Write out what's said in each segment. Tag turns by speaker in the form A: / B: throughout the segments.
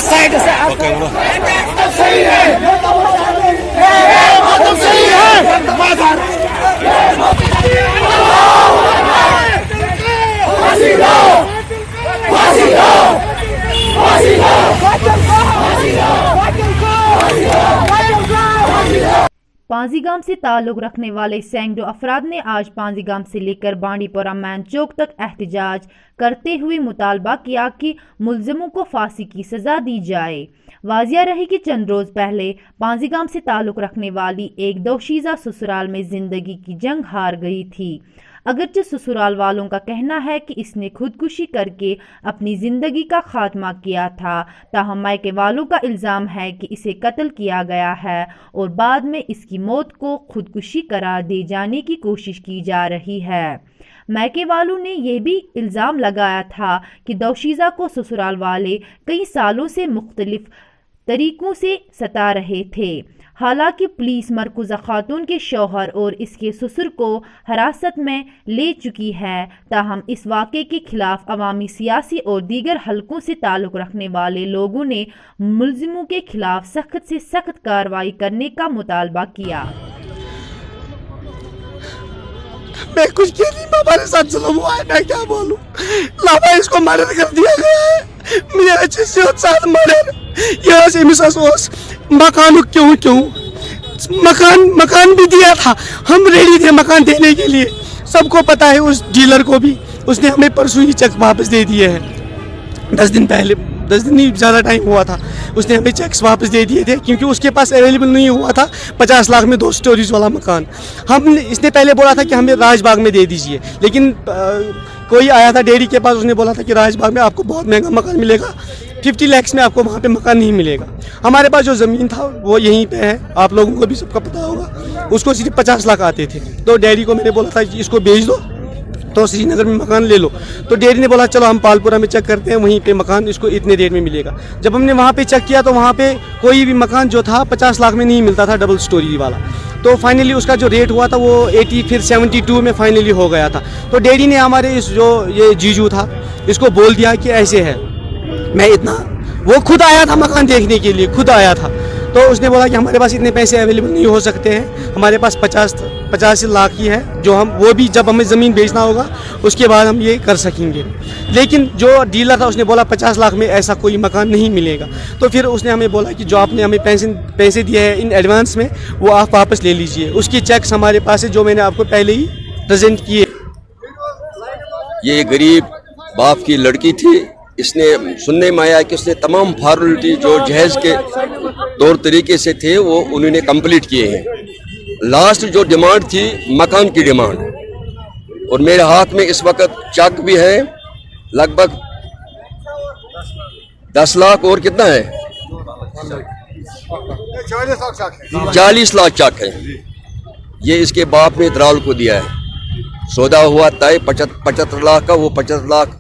A: Side से
B: okay बोलो।
A: सही है, सही
C: पांजीगाम से ताल्लुक रखने वाले सैकड़ों अफराद ने आज पांजीगाम से लेकर बांडीपोरा मैन चौक तक एहतजाज करते हुए मुतालबा किया कि मुल्जिमों को फांसी की सजा दी जाए। वाजिया रही कि चंद रोज पहले पांजीगाम से ताल्लुक रखने वाली एक दोशीज़ा ससुराल में जिंदगी की जंग हार गई थी। अगरचे ससुराल वालों का कहना है कि इसने खुदकुशी करके अपनी जिंदगी का खात्मा किया था, ताहम मायके वालों का इल्ज़ाम है कि इसे कत्ल किया गया है और बाद में इसकी मौत को खुदकुशी करार दे जाने की कोशिश की जा रही है। मायके वालों ने यह भी इल्ज़ाम लगाया था कि दोशीज़ा को ससुराल वाले कई सालों से मुख्तलिफ तरीकों से सता रहे थे। हालांकि पुलिस मरकूज़ा खातून के शौहर और इसके ससुर को हिरासत में ले चुकी है, ताहम इस वाक़े के खिलाफ अवामी, सियासी और दीगर हलकों से ताल्लुक़ रखने वाले लोगों ने मुल्जिमों के खिलाफ सख्त से सख्त कार्रवाई करने का मुतालबा किया।
A: मैं कुछ कह नहीं, हमारे साथ जुल्म हुआ है, मैं क्या बोलूं। लावा इसको मर्डर कर दिया गया है, मेरे अच्छे से साथ मर्डर। यहाँ से मिसेस ओस मकान क्यों मकान भी दिया था, हम रेडी थे मकान देने के लिए, सबको पता है। उस डीलर को भी उसने हमें परसों ही चेक वापस दे दिए हैं। 10 दिन पहले, 10 दिन नहीं ज़्यादा टाइम हुआ था, उसने हमें चेक्स वापस दे दिए थे क्योंकि उसके पास अवेलेबल नहीं हुआ था 50 लाख में 2 स्टोरीज वाला मकान। इसने पहले बोला था कि हमें राजबाग में दे दीजिए, लेकिन कोई आया था डेयरी के पास, उसने बोला था कि राजबाग में आपको बहुत महंगा मकान मिलेगा, 50 लाख में आपको वहाँ पे मकान नहीं मिलेगा। हमारे पास जो ज़मीन था वो यहीं पे है, आप लोगों को भी सबका पता होगा। उसको सिर्फ 50 लाख आते थे, तो डेयरी को मैंने बोला था कि इसको बेच दो तो श्रीनगर में मकान ले लो। तो डेयरी ने बोला चलो हम पालपुरा में चेक करते हैं, वहीं पे मकान इसको इतने देर में मिलेगा। जब हमने वहाँ पे चेक किया तो वहाँ पे कोई भी मकान जो था 50 लाख में नहीं मिलता था, डबल स्टोरी वाला। तो फाइनली उसका जो रेट हुआ था वो 80 फिर 72 में फाइनली हो गया था। तो डेयरी ने हमारे इस जो ये जीजू था इसको बोल दिया कि ऐसे है, मैं इतना, वो खुद आया था मकान देखने के लिए, खुद आया था। तो उसने बोला कि हमारे पास इतने पैसे अवेलेबल नहीं हो सकते हैं, हमारे पास 50 लाख ही है, जो हम वो भी जब हमें ज़मीन बेचना होगा उसके बाद हम ये कर सकेंगे। लेकिन जो डीलर था उसने बोला 50 लाख में ऐसा कोई मकान नहीं मिलेगा। तो फिर उसने हमें बोला कि जो आपने हमें पैसे दिए हैं इन एडवांस में वो आप वापस ले लीजिए। उसकी चेक्स हमारे पास है जो मैंने आपको पहले ही प्रेजेंट किए।
D: ये गरीब बाप की लड़की थी, इसने सुनने में आया कि उसने तमाम फॉर्मेलिटी जो जहेज के तौर तरीके से थे वो उन्होंने कंप्लीट किए हैं। लास्ट जो डिमांड थी मकान की डिमांड, और मेरे हाथ में इस वक्त चेक भी है लगभग 10 लाख और कितना है 40 लाख चेक है। ये इसके बाप ने दराल को दिया है। सौदा हुआ तय 75 लाख का, वो 75 लाख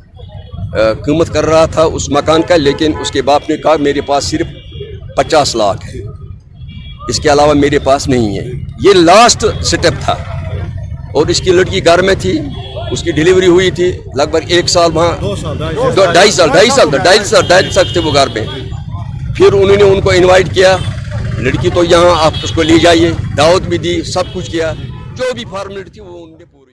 D: कीमत कर रहा था उस मकान का, लेकिन उसके बाप ने कहा मेरे पास सिर्फ 50 लाख है, इसके अलावा मेरे पास नहीं है। ये लास्ट स्टेप था। और इसकी लड़की घर में थी, उसकी डिलीवरी हुई थी लगभग 1 साल, वहाँ 2.5 साल थे वो घर में। फिर उन्होंने उनको इनवाइट किया, लड़की तो यहाँ आप उसको ले जाइए, दावत भी दी, सब कुछ किया, जो भी फॉर्मेलिटी थी वो उन्होंने पूरी